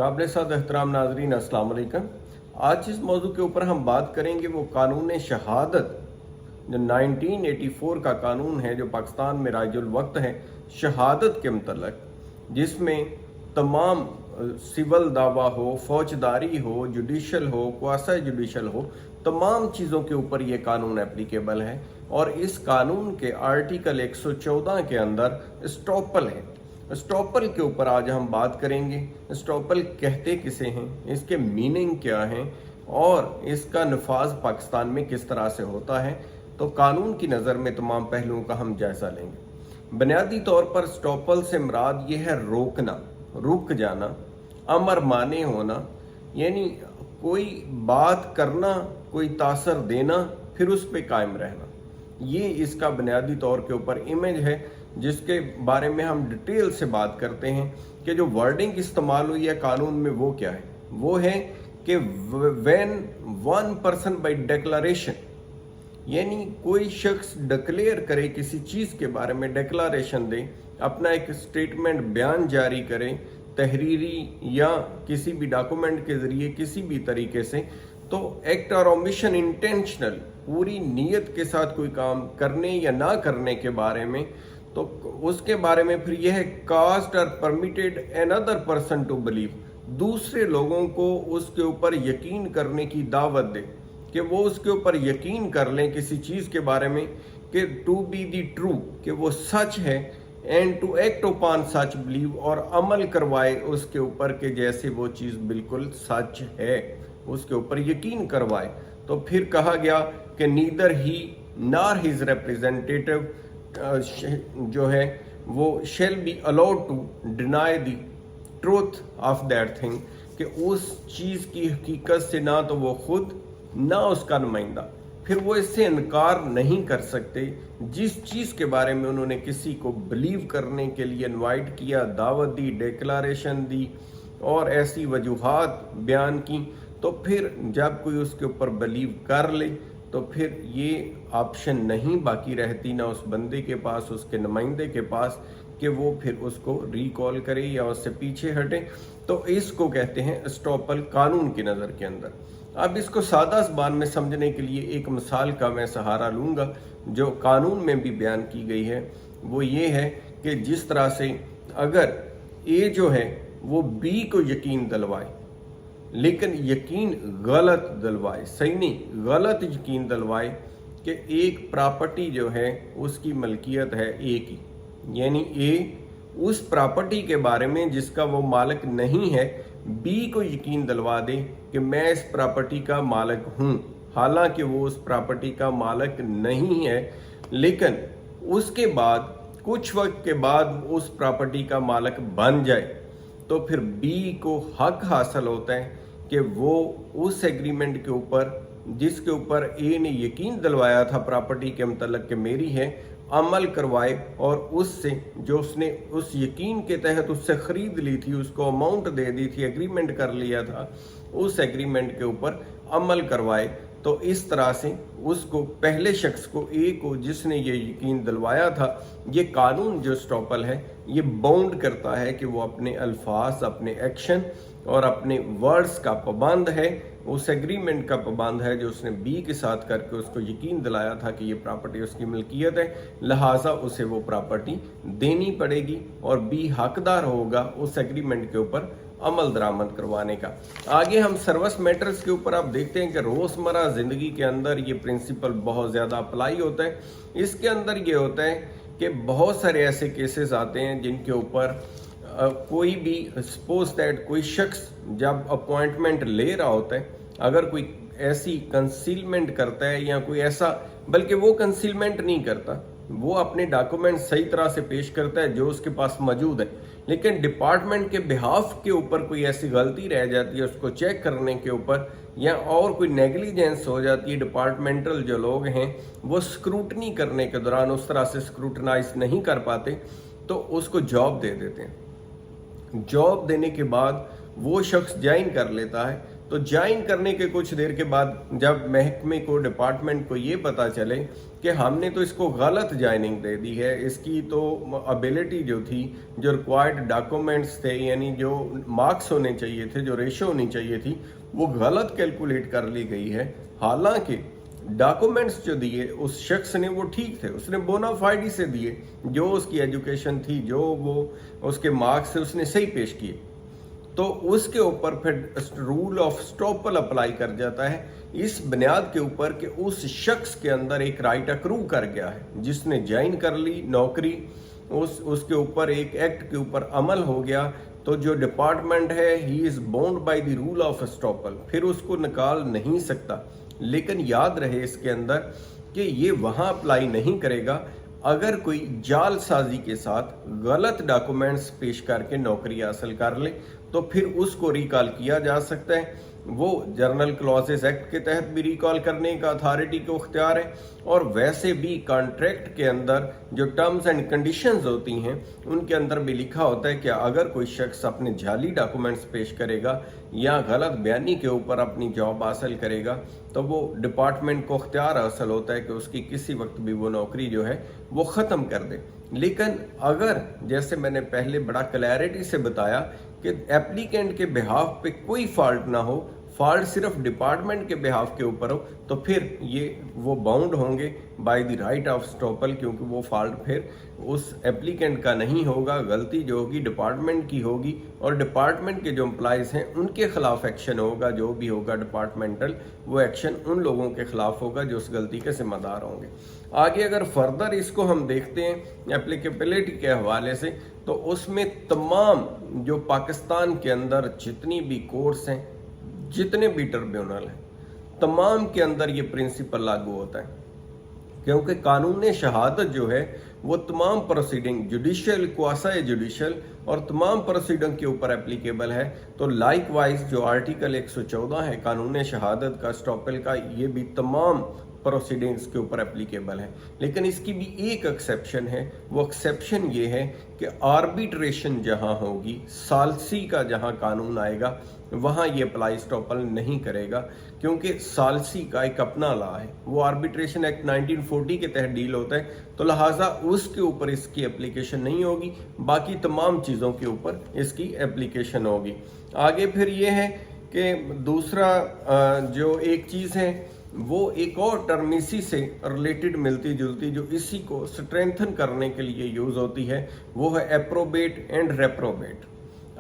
काबिल साद एहतराम नाजरीन, अस्सलाम वालेकुम। आज इस मौजू के ऊपर हम बात करेंगे वो कानून शहादत जो 1984 का कानून है, जो पाकिस्तान में राजुल वक्त है शहादत के मतलब, जिसमें तमाम सिविल दावा हो, फौजदारी हो, जुडिशल हो, क्वासी जुडिशल हो, तमाम चीज़ों के ऊपर ये कानून एप्लीकेबल है। और इस कानून के आर्टिकल 114 के अंदर स्टॉपल है। स्टॉपल के ऊपर आज हम बात करेंगे। स्टॉपल कहते किसे हैं, इसके मीनिंग क्या हैं और इसका नफाज पाकिस्तान में किस तरह से होता है। तो कानून की नज़र में तमाम पहलुओं का हम जायजा लेंगे। बुनियादी तौर पर स्टॉपल से मुराद ये है रोकना, रुक जाना, अमर माने होना, यानी कोई बात करना, कोई तासर देना, फिर उस पर कायम रहना। ये इसका बुनियादी तौर के ऊपर इमेज है, जिसके बारे में हम डिटेल से बात करते हैं कि जो वर्डिंग इस्तेमाल हुई है कानून में वो क्या है। वो है कि when one person by declaration, यानी कोई शख्स डिक्लेयर करे, किसी चीज़ के बारे में डिक्लेरेशन दे, अपना एक स्टेटमेंट बयान जारी करे, तहरीरी या किसी भी डॉक्यूमेंट के ज़रिए किसी भी तरीके से, तो एक्ट और ओमिशन इंटेंशनल, पूरी नीयत के साथ कोई काम करने या ना करने के बारे में, तो उसके बारे में फिर यह है कास्ट और permitted another person to believe, दूसरे लोगों को उसके ऊपर यकीन करने की दावत दे कि वो उसके ऊपर यकीन कर लें किसी चीज़ के बारे में कि टू बी दी ट्रू, कि वो सच है, and to act upon such believe, और अमल करवाए उसके ऊपर कि जैसे वो चीज़ बिल्कुल सच है, उसके ऊपर यकीन करवाए। तो फिर कहा गया कि नीदर ही नार हिज रिप्रेजेंटेटिव जो है वो shall be allowed to deny the truth of that thing, कि उस चीज़ की हकीकत से ना तो वो खुद ना उसका नुमाइंदा, फिर वो इससे इनकार नहीं कर सकते जिस चीज़ के बारे में उन्होंने किसी को बिलीव करने के लिए इनवाइट किया, दावत दी, डिक्लेरेशन दी और ऐसी वजूहात बयान की। तो फिर जब कोई उसके ऊपर बिलीव कर ले तो फिर ये ऑप्शन नहीं बाकी रहती ना उस बंदे के पास, उसके नुमाइंदे के पास, कि वो फिर उसको रिकॉल करे या उससे पीछे हटे। तो इसको कहते हैं स्टॉपल कानून की नज़र के अंदर। अब इसको सादा ज़बान में समझने के लिए एक मिसाल का मैं सहारा लूँगा जो कानून में भी बयान की गई है। वो ये है कि जिस तरह से अगर ए जो है वो बी को यकीन दिलवाए, लेकिन यकीन गलत दिलवाए, सही नहीं, गलत यकीन दिलवाए कि एक प्रॉपर्टी जो है उसकी मलकियत है ए की, यानी ए उस प्रॉपर्टी के बारे में जिसका वो मालिक नहीं है, बी को यकीन दिलवा दे कि मैं इस प्रॉपर्टी का मालिक हूँ, हालांकि वो उस प्रॉपर्टी का मालिक नहीं है, लेकिन उसके बाद कुछ वक्त के बाद उस प्रॉपर्टी का मालिक बन जाए, तो फिर बी को हक हासिल होता है कि वो उस एग्रीमेंट के ऊपर जिसके ऊपर ए ने यकीन दिलवाया था प्रॉपर्टी के मतलब कि मेरी है, अमल करवाए और उससे जो उसने उस यकीन के तहत उससे ख़रीद ली थी, उसको अमाउंट दे दी थी, एग्रीमेंट कर लिया था, उस एग्रीमेंट के ऊपर अमल करवाए। तो इस तरह से उसको, पहले शख्स को, ए को, जिसने ये यकीन दिलवाया था, ये कानून जो स्टॉपल है ये बाउंड करता है कि वो अपने अल्फाज, अपने एक्शन और अपने वर्ड्स का पाबंद है, उस एग्रीमेंट का पाबंद है जो उसने बी के साथ करके उसको यकीन दिलाया था कि ये प्रॉपर्टी उसकी मिल्कियत है, लिहाजा उसे वो प्रॉपर्टी देनी पड़ेगी और बी हकदार होगा उस एग्रीमेंट के ऊपर अमल दरामद करवाने का। आगे हम सर्विस मैटर्स के ऊपर आप देखते हैं कि रोज़मर्रा ज़िंदगी के अंदर ये प्रिंसिपल बहुत ज़्यादा अप्लाई होता है। इसके अंदर ये होता है कि बहुत सारे ऐसे केसेस आते हैं जिनके ऊपर कोई भी, सपोज दैट कोई शख्स जब अपॉइंटमेंट ले रहा होता है, अगर कोई ऐसी कंसीलमेंट करता है या कोई ऐसा, बल्कि वो कंसीलमेंट नहीं करता, वो अपने डॉक्यूमेंट सही तरह से पेश करता है जो उसके पास मौजूद है, लेकिन डिपार्टमेंट के बिहाफ के ऊपर कोई ऐसी गलती रह जाती है उसको चेक करने के ऊपर, या और कोई नेग्लिजेंस हो जाती है, डिपार्टमेंटल जो लोग हैं वो स्क्रूटनी करने के दौरान उस तरह से स्क्रूटनाइज नहीं कर पाते, तो उसको जॉब दे देते हैं। जॉब देने के बाद वो शख्स ज्वाइन कर लेता है, तो ज्वाइन करने के कुछ देर के बाद जब महकमे को, डिपार्टमेंट को ये पता चले कि हमने तो इसको गलत ज्वाइनिंग दे दी है, इसकी तो एबिलिटी जो थी, जो रिक्वायर्ड डॉक्यूमेंट्स थे, यानी जो मार्क्स होने चाहिए थे, जो रेशो होनी चाहिए थी, वो गलत कैलकुलेट कर ली गई है। हालांकि डॉक्यूमेंट्स जो दिए उस शख्स ने वो ठीक थे, उसने बोनाफाइडी से दिए, जो उसकी एजुकेशन थी, जो वो उसके मार्क्स थे, उसने सही पेश किए, तो उसके ऊपर फिर रूल ऑफ स्टॉपल अप्लाई कर जाता है इस बुनियाद के ऊपर कि उस शख्स के अंदर एक राइट अक्रू कर गया है, जिसने ज्वाइन कर ली नौकरी, उसके ऊपर एक एक्ट के ऊपर अमल हो गया, तो जो डिपार्टमेंट है he is bound by the rule of estoppel, फिर उसको निकाल नहीं सकता। लेकिन याद रहे इसके अंदर कि ये वहां अप्लाई नहीं करेगा अगर कोई जालसाजी के साथ गलत डॉक्यूमेंट्स पेश करके नौकरी हासिल कर ले, तो फिर उसको रिकॉल किया जा सकता है। वो जर्नल क्लॉजेस एक्ट के तहत भी रिकॉल करने का अथॉरिटी को इख्तियार है, और वैसे भी कॉन्ट्रैक्ट के अंदर जो टर्म्स एंड कंडीशंस होती हैं उनके अंदर भी लिखा होता है कि अगर कोई शख्स अपने जाली डॉक्यूमेंट्स पेश करेगा या गलत बयानी के ऊपर अपनी जॉब हासिल करेगा, तो वो डिपार्टमेंट को इख्तियार हासिल होता है कि उसकी किसी वक्त भी वो नौकरी जो है वो ख़त्म कर दे। लेकिन अगर जैसे मैंने पहले बड़ा क्लैरिटी से बताया कि एप्लीकेंट के बिहाफ पे कोई फॉल्ट ना हो, फॉल्ट सिर्फ डिपार्टमेंट के बिहाफ के ऊपर हो, तो फिर ये वो बाउंड होंगे by the right of estoppel, क्योंकि वो फॉल्ट फिर उस एप्लीकेंट का नहीं होगा, गलती जो होगी डिपार्टमेंट की होगी, और डिपार्टमेंट के जो एम्प्लॉइज़ हैं उनके खिलाफ एक्शन होगा, जो भी होगा डिपार्टमेंटल, वो एक्शन उन लोगों के खिलाफ होगा जो उस गलती के जिम्मेदार होंगे। आगे अगर फर्दर इसको हम देखते हैं एप्लीकेबिलिटी के हवाले से, तो उसमें तमाम जो पाकिस्तान के अंदर जितनी भी कोर्ट्स हैं, जितने भी ट्रिब्यूनल हैं, तमाम के अंदर ये प्रिंसिपल लागू होता है, क्योंकि कानून शहादत जो है वो तमाम प्रोसीडिंग जुडिशल, क्वासा जुडिशल और तमाम प्रोसीडिंग के ऊपर एप्लीकेबल है। तो लाइक वाइज जो आर्टिकल 114 है कानून शहादत का, स्टॉपल का, ये भी तमाम प्रोसीडिंग्स के ऊपर एप्लीकेबल है। लेकिन इसकी भी एक एक्सेप्शन है, वो एक्सेप्शन ये है कि आर्बिट्रेशन जहां होगी, सालसी का जहां कानून आएगा, वहां ये अप्लाई स्टॉपल नहीं करेगा, क्योंकि सालसी का एक अपना लॉ है, वो आर्बिट्रेशन एक्ट 1940 के तहत डील होता है, तो लिहाजा उसके ऊपर इसकी एप्लीकेशन नहीं होगी, बाकी तमाम चीज़ों के ऊपर इसकी एप्लीकेशन होगी। आगे फिर ये है कि दूसरा जो एक चीज़ है वो एक और टर्म इसी से रिलेटेड मिलती जुलती, जो इसी को स्ट्रेंथन करने के लिए यूज़ होती है, वो है एप्रोबेट एंड रेप्रोबेट।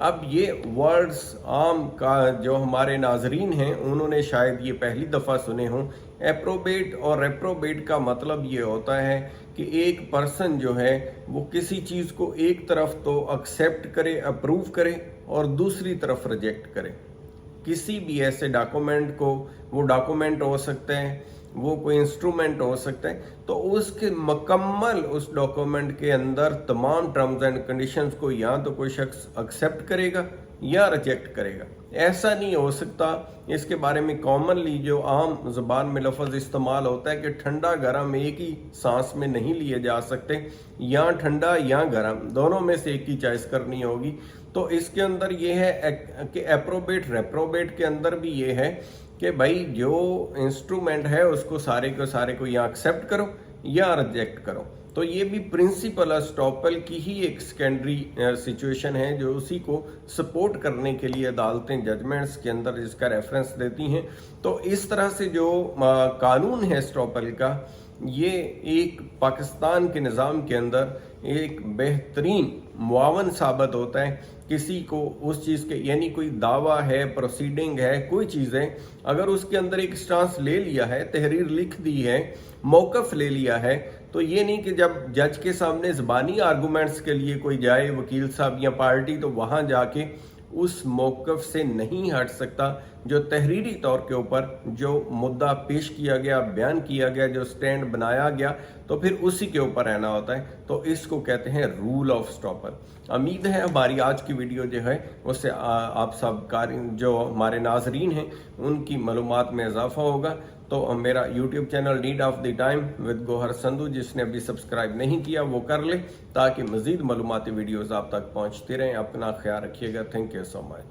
अब ये वर्ड्स आम का जो हमारे नाजरीन हैं उन्होंने शायद ये पहली दफ़ा सुने हों। एप्रोबेट और रेप्रोबेट का मतलब ये होता है कि एक पर्सन जो है वो किसी चीज़ को एक तरफ तो एक्सेप्ट करे, अप्रूव करे, और दूसरी तरफ रिजेक्ट करे। किसी भी ऐसे डॉक्यूमेंट को, वो डॉक्यूमेंट हो सकते हैं, वो कोई इंस्ट्रूमेंट हो सकता है, तो उसके मुकम्मल उस डॉक्यूमेंट के अंदर तमाम टर्म्स एंड कंडीशंस को या तो कोई शख्स एक्सेप्ट करेगा या रिजेक्ट करेगा। ऐसा नहीं हो सकता। इसके बारे में कॉमनली जो आम ज़बान में लफ्ज़ इस्तेमाल होता है कि ठंडा गर्म एक ही सांस में नहीं लिए जा सकते, या ठंडा या गर्म, दोनों में से एक ही चॉइस करनी होगी। तो इसके अंदर ये है कि एप्रोबेट रेप्रोबेट के अंदर भी ये है कि भाई जो इंस्ट्रूमेंट है उसको सारे को या एक्सेप्ट करो या रिजेक्ट करो। तो ये भी प्रिंसिपल स्टॉपल की ही एक सेकेंडरी सिचुएशन है, जो उसी को सपोर्ट करने के लिए अदालतें जजमेंट्स के अंदर जिसका रेफरेंस देती हैं। तो इस तरह से जो कानून है स्टॉपल का, ये एक पाकिस्तान के निज़ाम के अंदर एक बेहतरीन मुआवन साबित होता है। किसी को उस चीज़ के, यानी कोई दावा है, प्रोसीडिंग है, कोई चीज़ है, अगर उसके अंदर एक स्टांस ले लिया है, तहरीर लिख दी है, मौक़िफ़ ले लिया है, तो ये नहीं कि जब जज के सामने ज़बानी आर्गूमेंट्स के लिए कोई जाए, वकील साहब या पार्टी, तो वहाँ जाके उस मौक़िफ़ से नहीं हट सकता। जो तहरीरी तौर के ऊपर जो मुद्दा पेश किया गया, बयान किया गया, जो स्टैंड बनाया गया, तो फिर उसी के ऊपर रहना होता है। तो इसको कहते हैं रूल ऑफ स्टॉपल। उम्मीद है हमारी आज की वीडियो जो है उससे आप सब जो हमारे नाजरीन हैं उनकी मालूमात में इजाफा होगा। तो मेरा YouTube channel need of the time with Gohar Sandhu, जिसने अभी सब्सक्राइब नहीं किया वो कर ले, ताकि मज़ीद मालूमाती वीडियोज़ आप तक पहुँचती रहें। अपना ख्याल रखिएगा। Thank you so much.